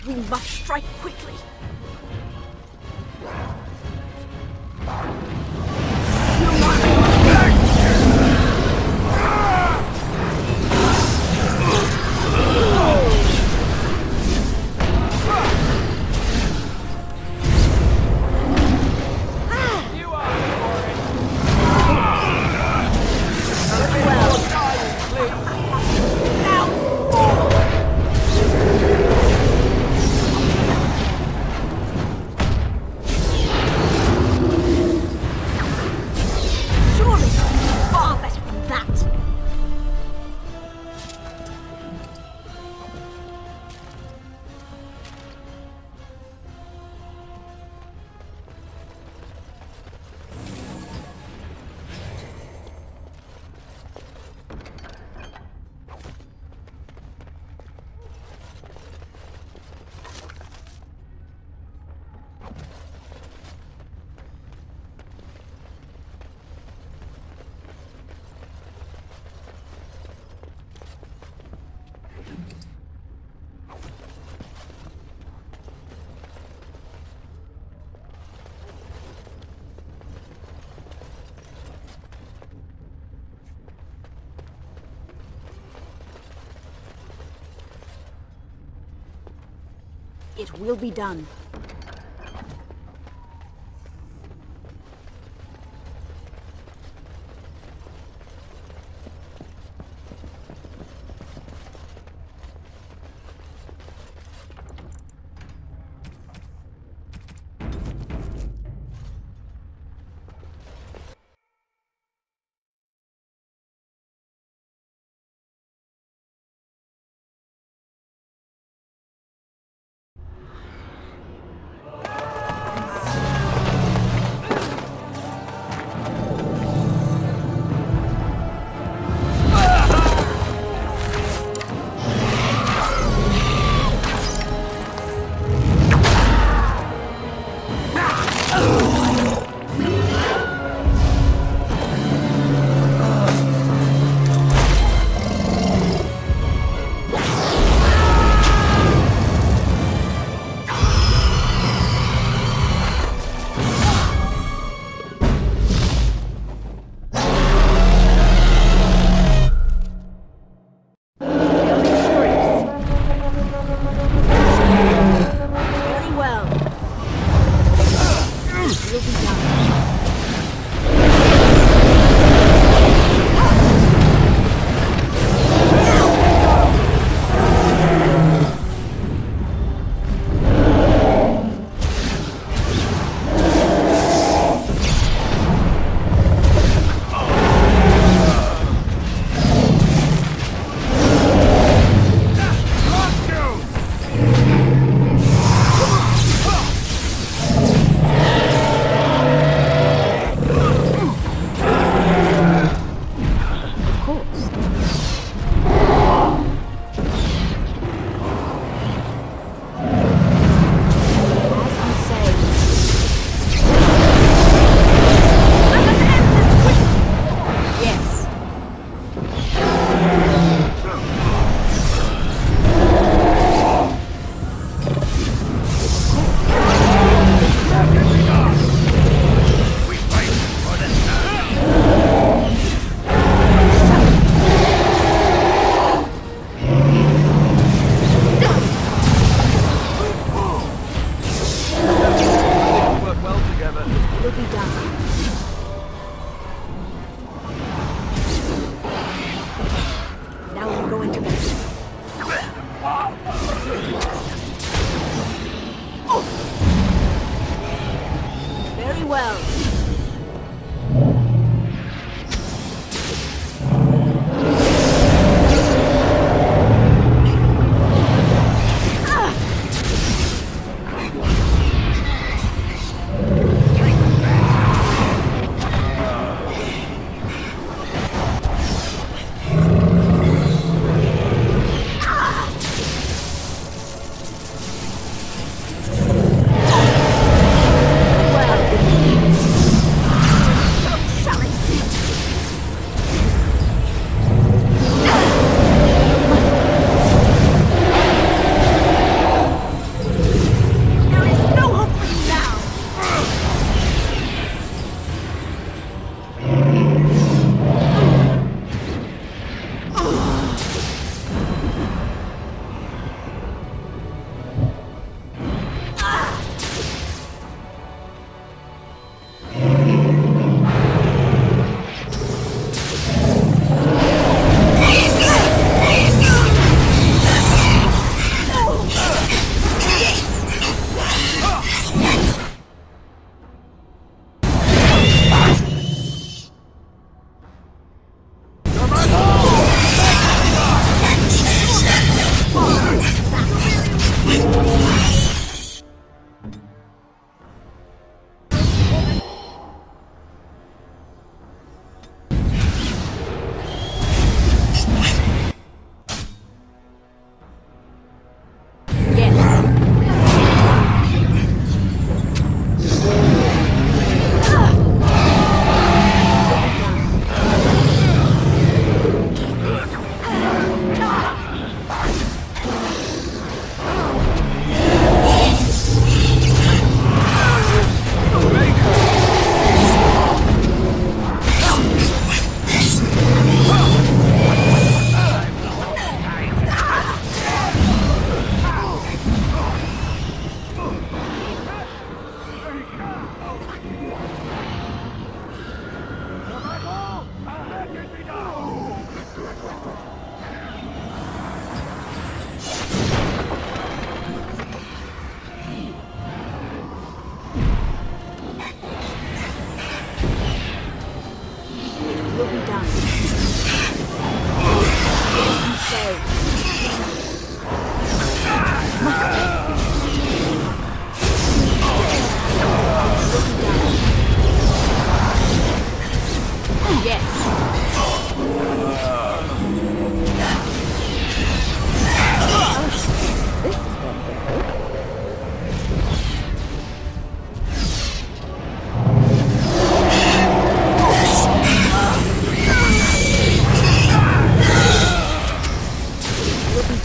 We must strike quickly. It will be done.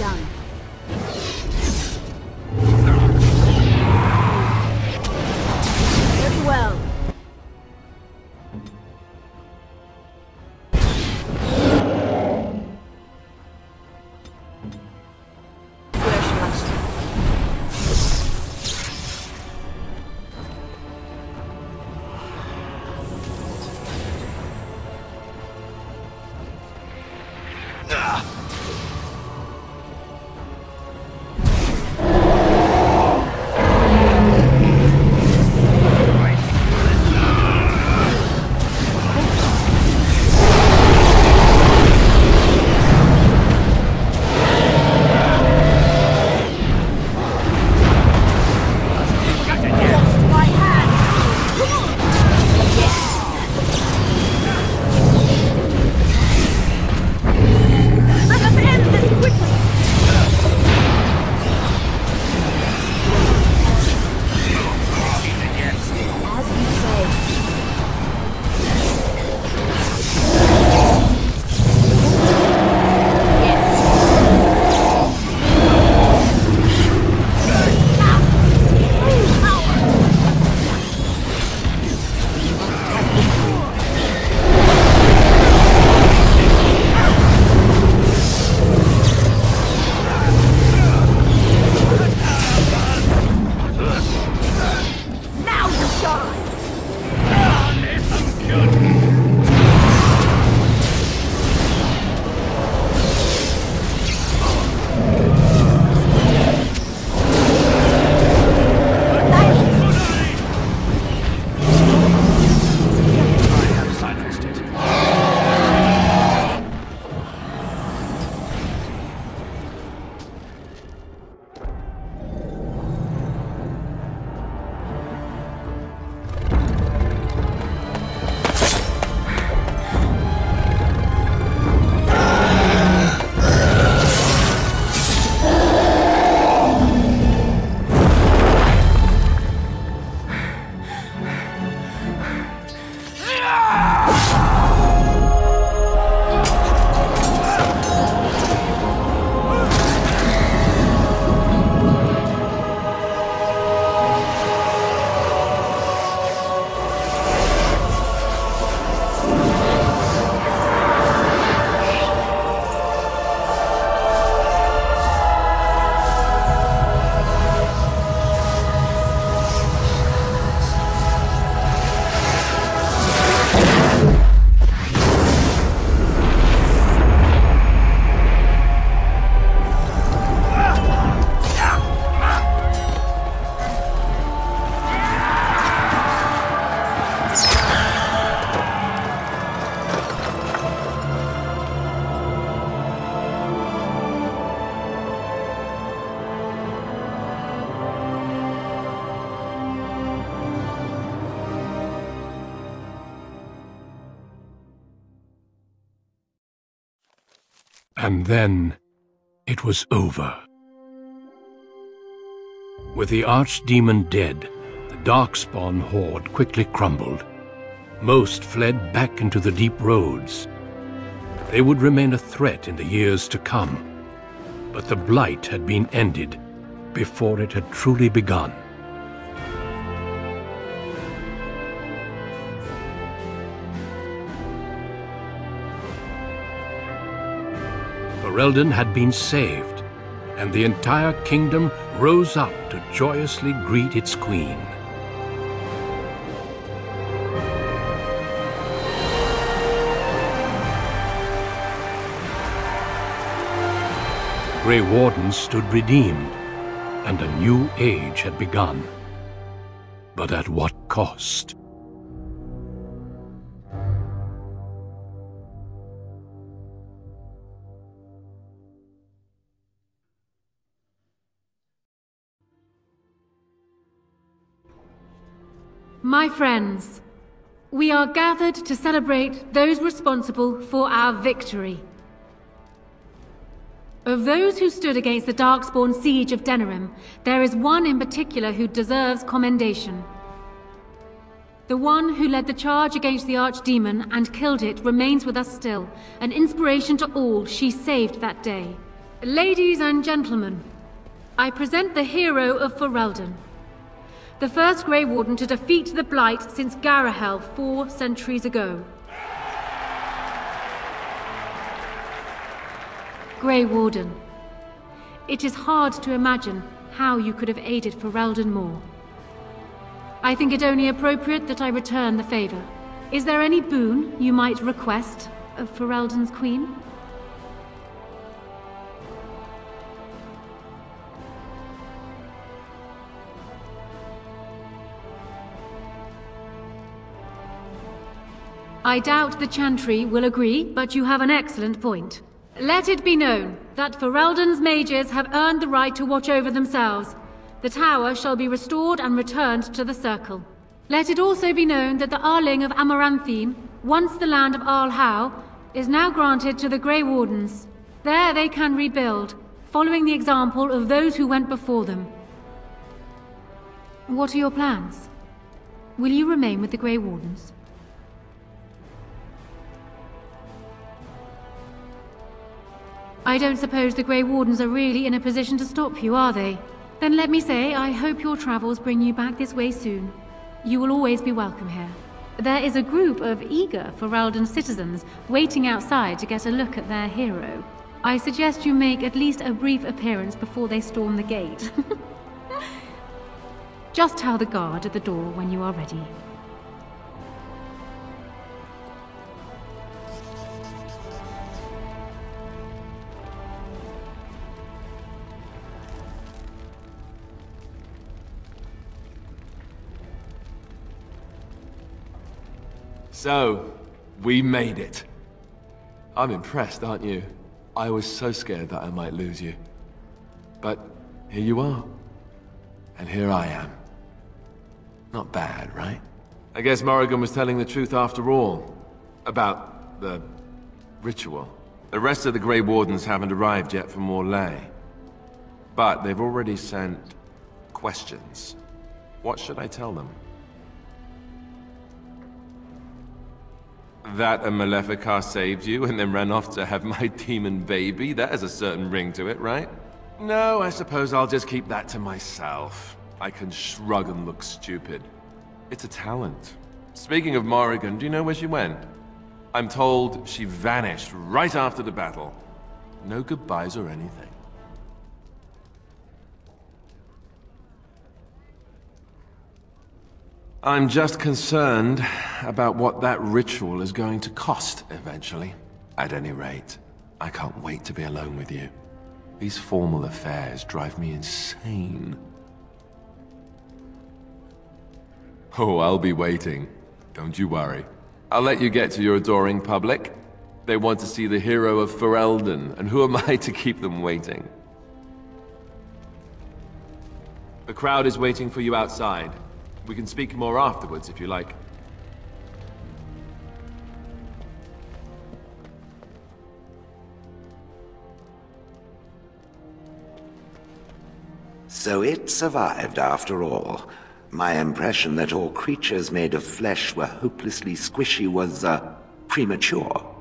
done. Very well. Where shall I start? And then it was over. With the archdemon dead, the Darkspawn horde quickly crumbled. Most fled back into the deep roads. They would remain a threat in the years to come, but the blight had been ended before it had truly begun. Ferelden had been saved, and the entire kingdom rose up to joyously greet its queen. The Grey Wardens stood redeemed, and a new age had begun. But at what cost? My friends, we are gathered to celebrate those responsible for our victory. Of those who stood against the Darkspawn siege of Denerim, there is one in particular who deserves commendation. The one who led the charge against the Archdemon and killed it remains with us still, an inspiration to all she saved that day. Ladies and gentlemen, I present the hero of Ferelden. The first Grey Warden to defeat the Blight since Garahel 4 centuries ago. Grey Warden, it is hard to imagine how you could have aided Ferelden more. I think it only appropriate that I return the favor. Is there any boon you might request of Ferelden's queen? I doubt the Chantry will agree, but you have an excellent point. Let it be known that Ferelden's mages have earned the right to watch over themselves. The tower shall be restored and returned to the Circle. Let it also be known that the Arling of Amaranthine, once the land of Arlhow, is now granted to the Grey Wardens. There they can rebuild, following the example of those who went before them. What are your plans? Will you remain with the Grey Wardens? I don't suppose the Grey Wardens are really in a position to stop you, are they? Then let me say, I hope your travels bring you back this way soon. You will always be welcome here. There is a group of eager Ferelden citizens waiting outside to get a look at their hero. I suggest you make at least a brief appearance before they storm the gate. Just tell the guard at the door when you are ready. So, we made it. I'm impressed, aren't you? I was so scared that I might lose you. But here you are. And here I am. Not bad, right? I guess Morrigan was telling the truth after all. About the ritual. The rest of the Grey Wardens haven't arrived yet from Morlaix. But they've already sent questions. What should I tell them? That a Maleficar saved you and then ran off to have my demon baby? That has a certain ring to it, right? No, I suppose I'll just keep that to myself. I can shrug and look stupid. It's a talent. Speaking of Morrigan, do you know where she went? I'm told she vanished right after the battle. No goodbyes or anything. I'm just concerned about what that ritual is going to cost eventually. At any rate, I can't wait to be alone with you. These formal affairs drive me insane. Oh, I'll be waiting. Don't you worry. I'll let you get to your adoring public. They want to see the hero of Ferelden, and who am I to keep them waiting? The crowd is waiting for you outside. We can speak more afterwards, if you like. So it survived after all. My impression that all creatures made of flesh were hopelessly squishy was, premature.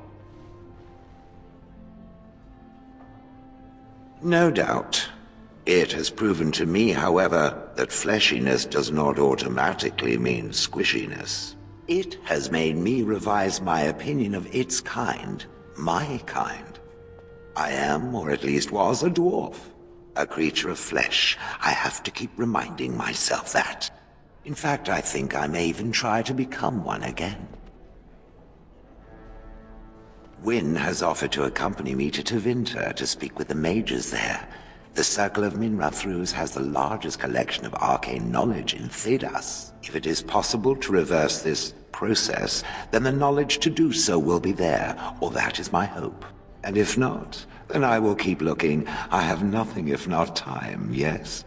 No doubt. It has proven to me, however, that fleshiness does not automatically mean squishiness. It has made me revise my opinion of its kind, my kind. I am, or at least was, a dwarf. A creature of flesh. I have to keep reminding myself that. In fact, I think I may even try to become one again. Wynne has offered to accompany me to Tevinter to speak with the mages there. The Circle of Minrathrus has the largest collection of arcane knowledge in Thedas. If it is possible to reverse this process, then the knowledge to do so will be there, or that is my hope. And if not, then I will keep looking. I have nothing if not time, yes?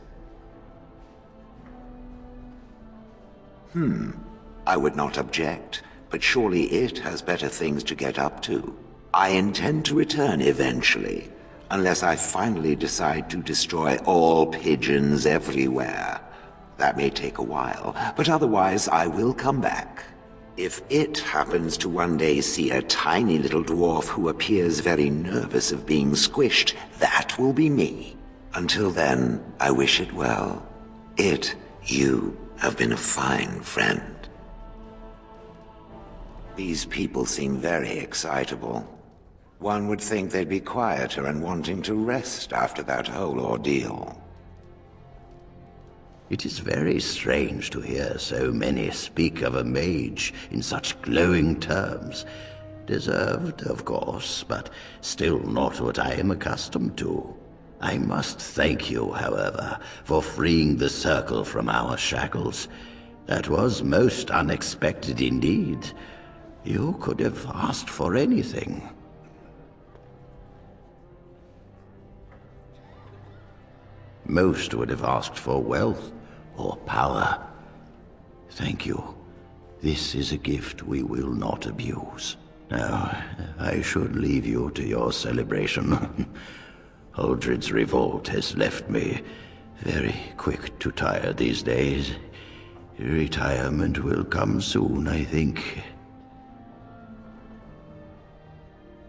I would not object, but surely it has better things to get up to. I intend to return eventually, unless I finally decide to destroy all pigeons everywhere. That may take a while, but otherwise I will come back. If it happens to one day see a tiny little dwarf who appears very nervous of being squished, that will be me. Until then, I wish it well. You have been a fine friend. These people seem very excitable. One would think they'd be quieter and wanting to rest after that whole ordeal. It is very strange to hear so many speak of a mage in such glowing terms. Deserved, of course, but still not what I am accustomed to. I must thank you, however, for freeing the Circle from our shackles. That was most unexpected indeed. You could have asked for anything. Most would have asked for wealth or power. Thank you. This is a gift we will not abuse. Now, I should leave you to your celebration. Uldred's revolt has left me very quick to tire these days. Retirement will come soon, I think.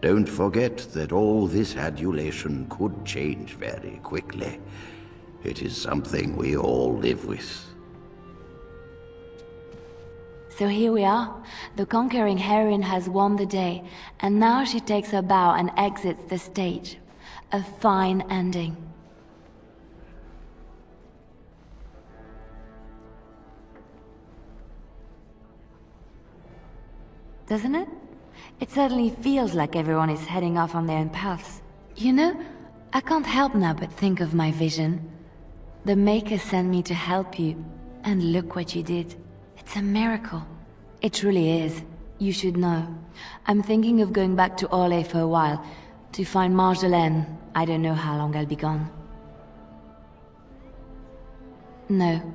Don't forget that all this adulation could change very quickly. It is something we all live with. So here we are. The conquering heroine has won the day, and now she takes her bow and exits the stage. A fine ending. Doesn't it? It certainly feels like everyone is heading off on their own paths. You know, I can't help now but think of my vision. The Maker sent me to help you, and look what you did. It's a miracle. It truly is. You should know. I'm thinking of going back to Orlais for a while, to find Marjolaine. I don't know how long I'll be gone. No.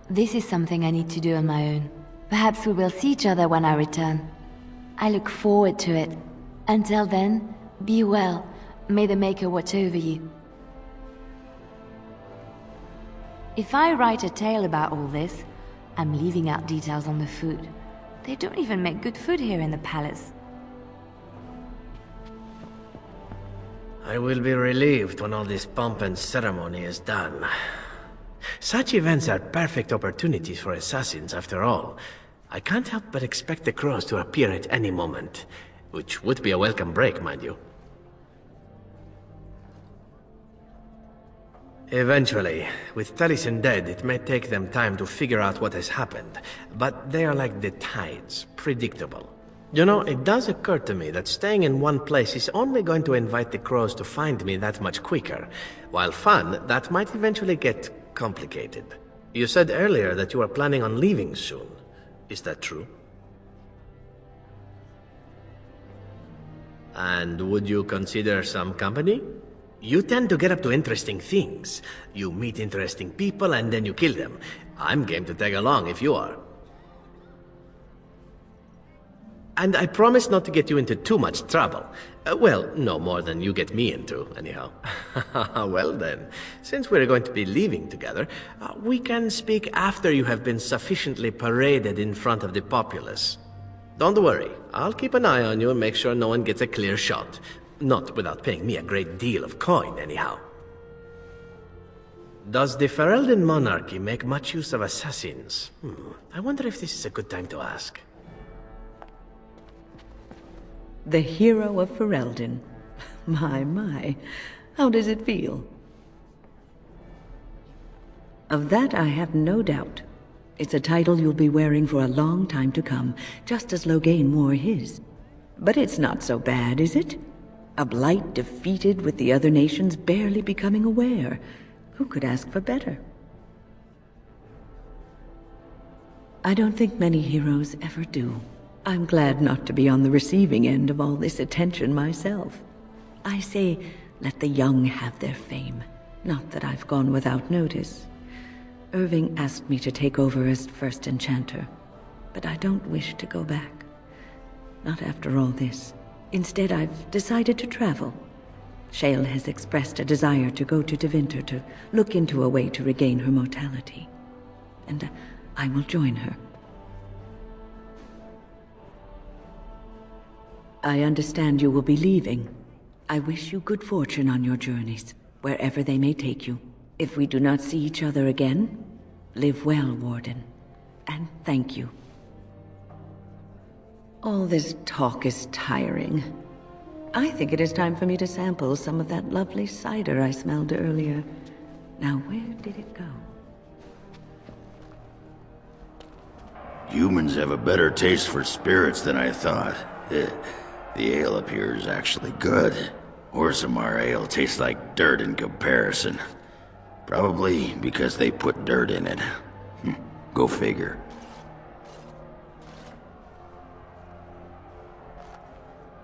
This is something I need to do on my own. Perhaps we will see each other when I return. I look forward to it. Until then, be well. May the Maker watch over you. If I write a tale about all this, I'm leaving out details on the food. They don't even make good food here in the palace. I will be relieved when all this pomp and ceremony is done. Such events are perfect opportunities for assassins, after all. I can't help but expect the crows to appear at any moment, which would be a welcome break, mind you. Eventually, with Taliesin dead, it may take them time to figure out what has happened, but they are like the tides, predictable. You know, it does occur to me that staying in one place is only going to invite the crows to find me that much quicker. While fun, that might eventually get complicated. You said earlier that you are planning on leaving soon. Is that true? And would you consider some company? You tend to get up to interesting things. You meet interesting people and then you kill them. I'm game to tag along if you are. And I promise not to get you into too much trouble. Well, no more than you get me into, anyhow. Well then, since we're going to be leaving together, we can speak after you have been sufficiently paraded in front of the populace. Don't worry, I'll keep an eye on you and make sure no one gets a clear shot. Not without paying me a great deal of coin, anyhow. Does the Ferelden monarchy make much use of assassins? I wonder if this is a good time to ask. The hero of Ferelden. My. How does it feel? Of that I have no doubt. It's a title you'll be wearing for a long time to come, just as Loghain wore his. But it's not so bad, is it? A blight defeated with the other nations barely becoming aware. Who could ask for better? I don't think many heroes ever do. I'm glad not to be on the receiving end of all this attention myself. I say, let the young have their fame. Not that I've gone without notice. Irving asked me to take over as first enchanter, but I don't wish to go back. Not after all this. Instead, I've decided to travel. Shale has expressed a desire to go to Tevinter to look into a way to regain her mortality. And I will join her. I understand you will be leaving. I wish you good fortune on your journeys, wherever they may take you. If we do not see each other again, live well, Warden. And thank you. All this talk is tiring. I think it is time for me to sample some of that lovely cider I smelled earlier. Now, where did it go? Humans have a better taste for spirits than I thought. The ale up here is actually good. Orzammar ale tastes like dirt in comparison. Probably because they put dirt in it. Go figure.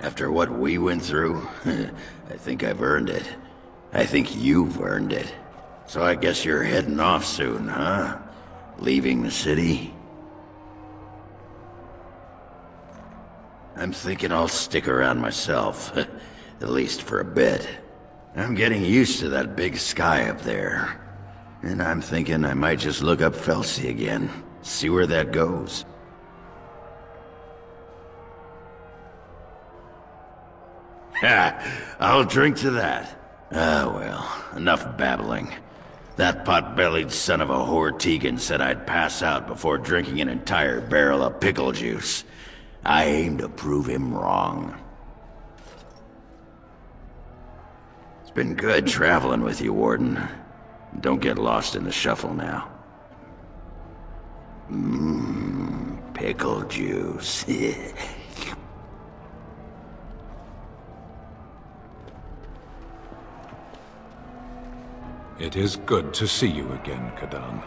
After what we went through, I think I've earned it. I think you've earned it. So I guess you're heading off soon, huh? Leaving the city? I'm thinking I'll stick around myself, at least for a bit. I'm getting used to that big sky up there. And I'm thinking I might just look up Felsi again, see where that goes. Ha! I'll drink to that. Ah, well, enough babbling. That pot-bellied son of a whore Tegan said I'd pass out before drinking an entire barrel of pickle juice. I aim to prove him wrong. It's been good traveling with you, Warden. Don't get lost in the shuffle now. Pickle juice. It is good to see you again, Kadan.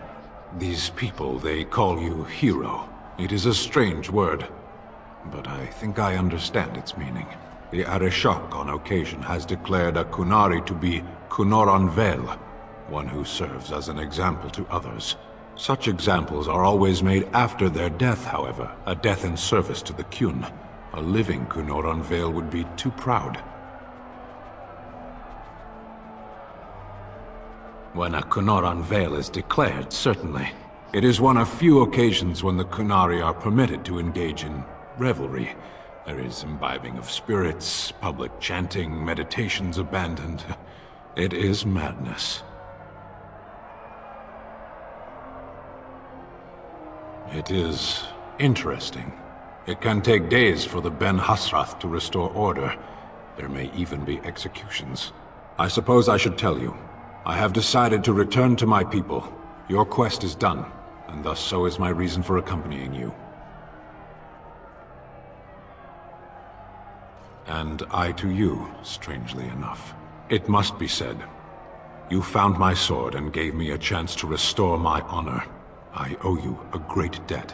These people, they call you hero. It is a strange word, but I think I understand its meaning. The Arishok on occasion has declared a Kunari to be Kunoran Vel, one who serves as an example to others. Such examples are always made after their death, however, a death in service to the Kyun. A living Kunoran Vel would be too proud. When a Kunoran Vel is declared, certainly. It is one of few occasions when the Kunari are permitted to engage in revelry. There is imbibing of spirits, public chanting, meditations abandoned. It is madness. It is interesting. It can take days for the Ben Hasrath to restore order. There may even be executions. I suppose I should tell you. I have decided to return to my people. Your quest is done, and thus so is my reason for accompanying you. And I to you, strangely enough. It must be said. You found my sword and gave me a chance to restore my honor. I owe you a great debt.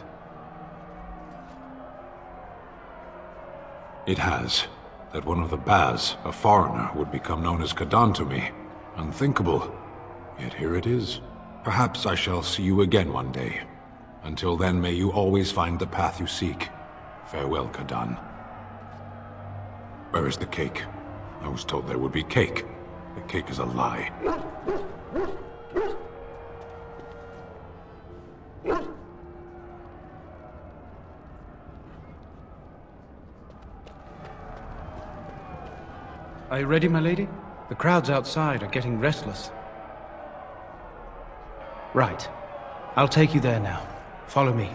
It has, that one of the Baz, a foreigner, would become known as Kadan to me. Unthinkable. Yet here it is. Perhaps I shall see you again one day. Until then, may you always find the path you seek. Farewell, Kadan. Where is the cake? I was told there would be cake. The cake is a lie. Are you ready, my lady? The crowds outside are getting restless. Right. I'll take you there now. Follow me.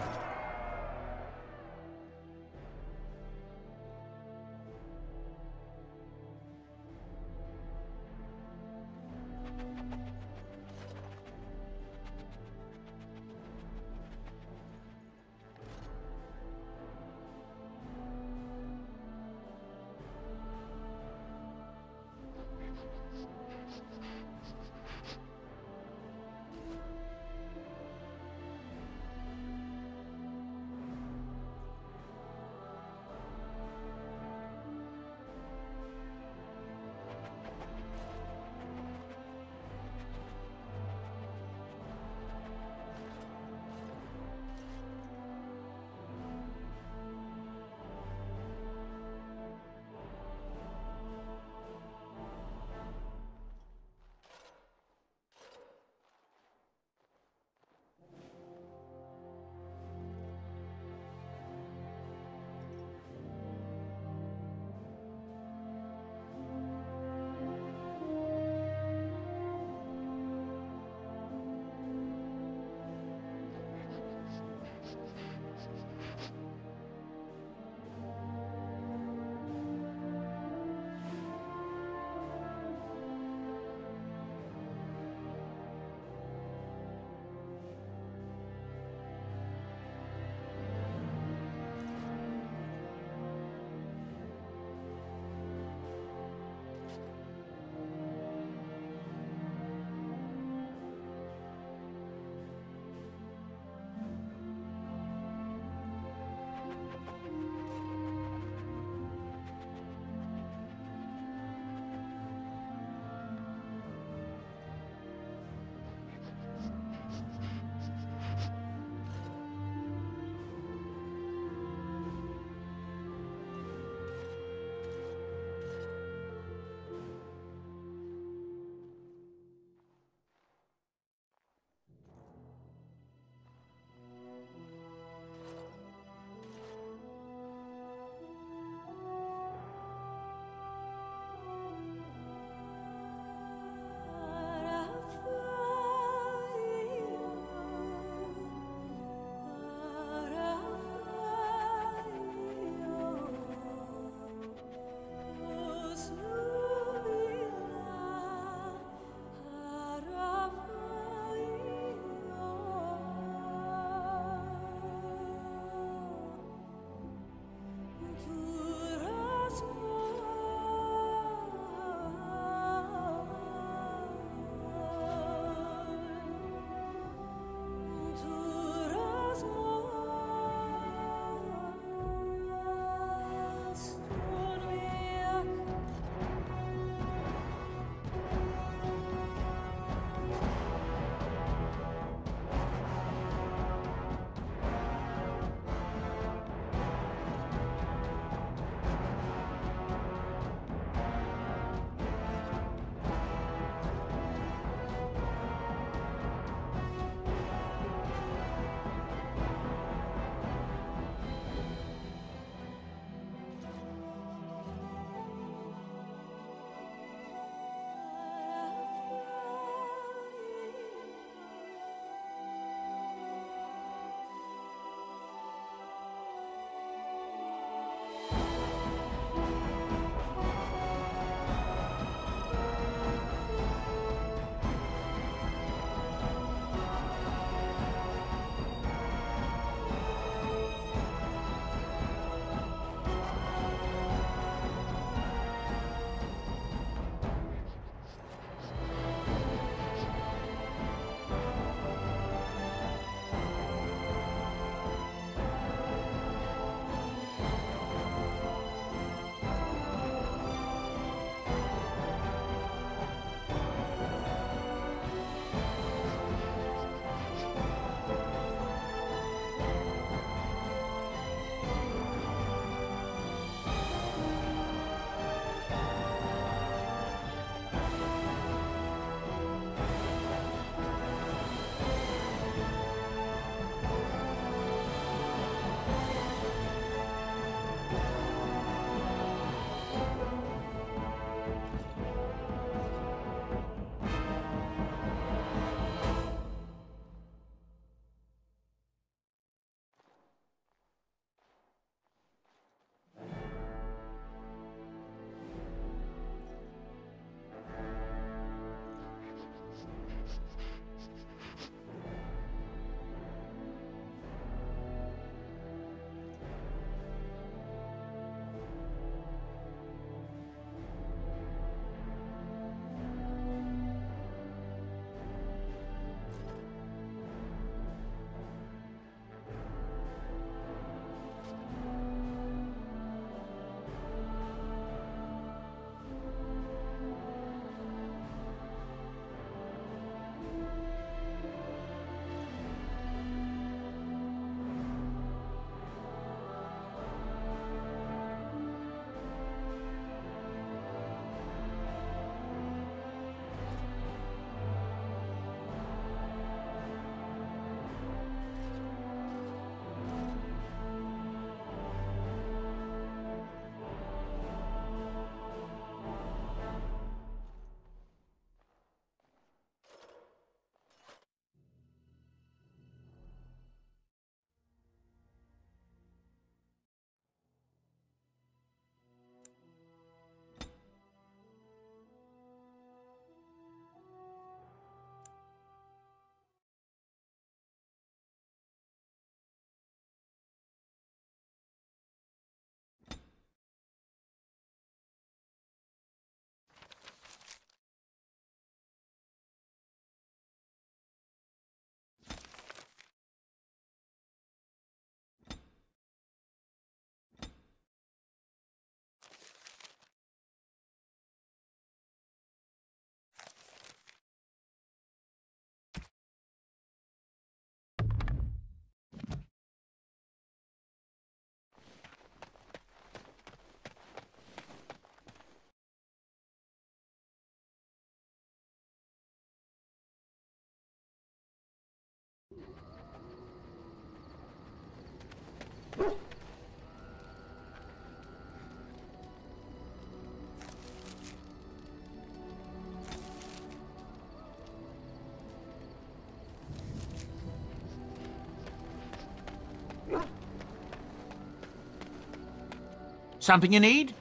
Something you need?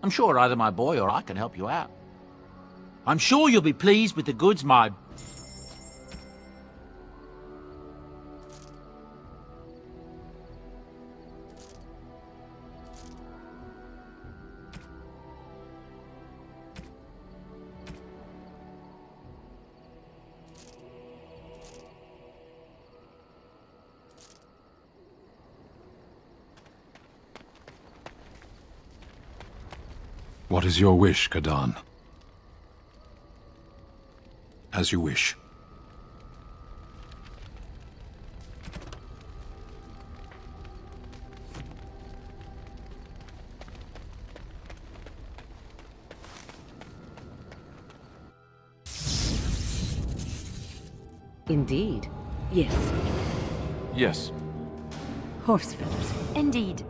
I'm sure either my boy or I can help you out. I'm sure you'll be pleased with the goods my... What is your wish, Kadan? As you wish. Indeed. Yes. Yes. Horse feathers. Indeed.